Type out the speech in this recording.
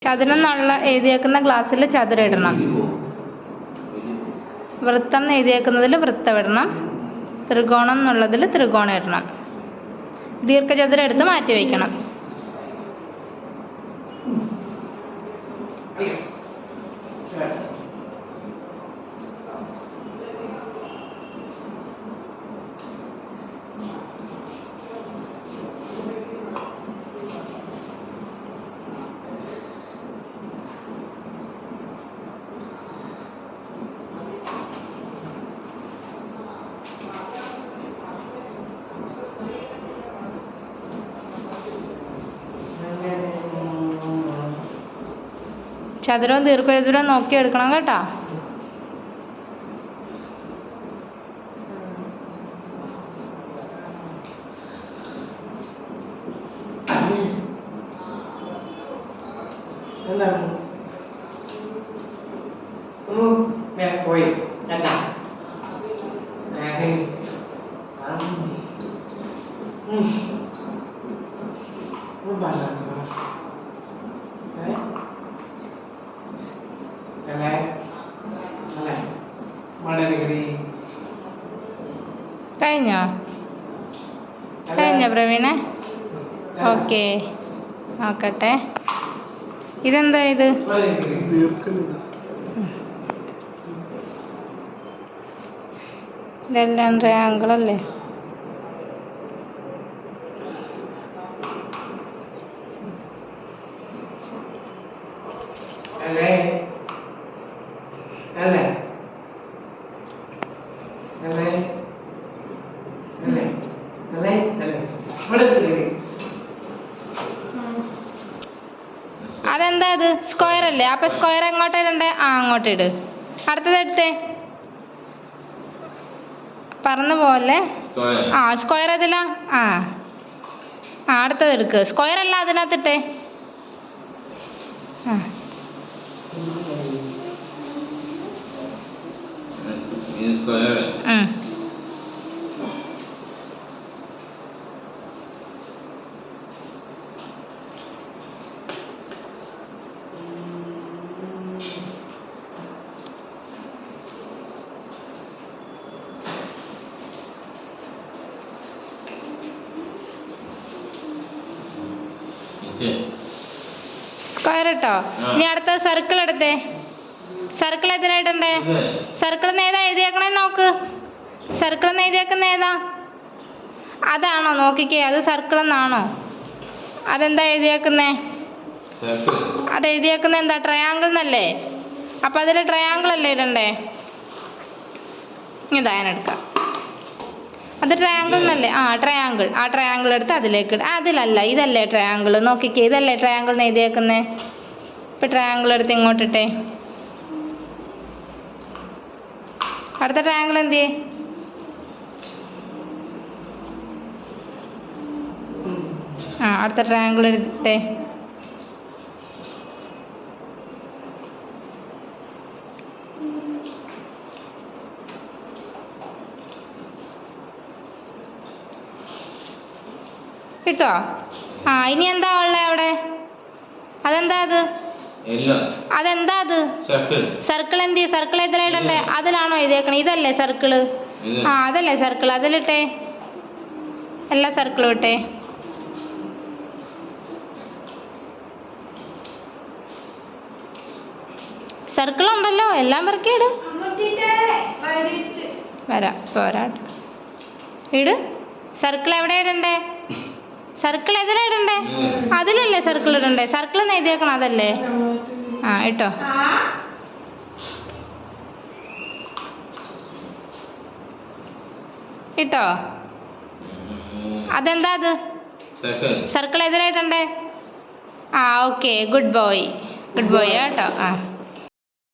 ചതുരം എന്നുള്ള എഴുതിയേക്കുന്ന ഗ്ലാസ്സിൽ ചതുരം ഇടണം. വൃത്തം എന്ന് എഴുതിയേക്കുന്നതിൽ വൃത്തം ഇടണം. ത്രികോണം എന്നുള്ളതിൽ ത്രികോണം ഇടണം. ദീർഘചതുരം എടുത്ത് മാറ്റി വയ്ക്കണം. ചതുരവും ദീർഘചതുരവും നോക്കി എടുക്കണം കേട്ടോ. കഴിഞ്ഞോ പ്രവീണെ? ഓക്കെ, നോക്കട്ടെ. ഇതെന്താ ഇത്? ഇതെല്ലാം ട്രയാങ്കിൾ അല്ലേ? അതെന്താ ഇത്? സ്ക്വയർ അല്ലേ? അപ്പൊ സ്ക്വയർ എങ്ങോട്ടാ ഇടണ്ടേ? അങ്ങോട്ട് ഇട്. അടുത്തത് എടുത്തേ. പറന്നു പോലെ. സ്ക്വയർ ഏതിലാ? അടുത്തത് എടുക്ക്. സ്ക്വയർ അല്ല അതിനകത്തിട്ടേ. സ്ക്വയർ ഇട്ടോ. ഇനി അടുത്ത സർക്കിൾ എടുത്തേ. സർക്കിൾ എതിരായിട്ടണ്ടേ? സർക്കിൾ ഏതാ എഴുതിയേക്കണേ നോക്ക്. സർക്കിൾ എന്ന് എഴുതിയേക്കുന്ന ഏതാ? അതാണോ? നോക്കിക്കേ, അത് സർക്കിൾ എന്നാണോ? അതെന്താ എഴുതിയേക്കുന്നേ? അത് എഴുതിയേക്കുന്ന എന്താ? ട്രയാങ്കിൾ എന്നല്ലേ? അപ്പം അതിൽ ട്രയാങ്കിൾ അല്ലേ ഇടണ്ടേ? ഇതാ ഞാൻ എടുക്കാം. അത് ട്രയാങ്കിൾ എന്നല്ലേ? ട്രയാങ്കിൾ. ആ ട്രയാങ്കിൾ എടുത്ത് അതിലേക്ക് ഇടുക. അതിലല്ല, ഇതല്ലേ ട്രയാങ്കിൾ? നോക്കിക്കേ, ഇതല്ലേ ട്രയാങ്കിൾ എന്ന് എഴുതിയേക്കുന്നേ? ഇപ്പം ട്രയാങ്കിൾ എടുത്ത് ഇങ്ങോട്ടിട്ടേ. അടുത്ത ട്രയാങ്കിൾ എന്ത് ചെയ്യേ? അടുത്ത ട്രയാങ്കിൾ എടുത്തേ. കിട്ടോ? ഇനി എന്താ ഉള്ളേ അവിടെ? അതെന്താ അത്? അതെന്താ അത്? സർക്കിൾ എന്ത്? സർക്കിൾ എതിലായിടണ്ടേ? അതിലാണോ എഴുതിയേക്കണേ? ഇതല്ലേ സർക്കിള്? അതല്ലേ സർക്കിൾ? അതിലിട്ടേ. എല്ലാ സർക്കിളും ഇട്ടേ. സർക്കിൾ ഉണ്ടല്ലോ, എല്ലാം പെറുക്കിയിട്. വരാം, പോരാട്ട് ഇട്. സർക്കിൾ എവിടെ ഇടണ്ടേ? സർക്കിൾ എതിലാ ഇടണ്ടേ? അതിലല്ലേ സർക്കിൾ ഇടണ്ടേ? സർക്കിൾ എന്ന് എഴുതിയേക്കണം, അതല്ലേ? ഇട്ടോ. ഇട്ടോ. അതെന്താ അത്? സർക്കിൾ എതിലായിട്ടണ്ടേ? ഓക്കെ, ഗുഡ് ബോയ് കേട്ടോ.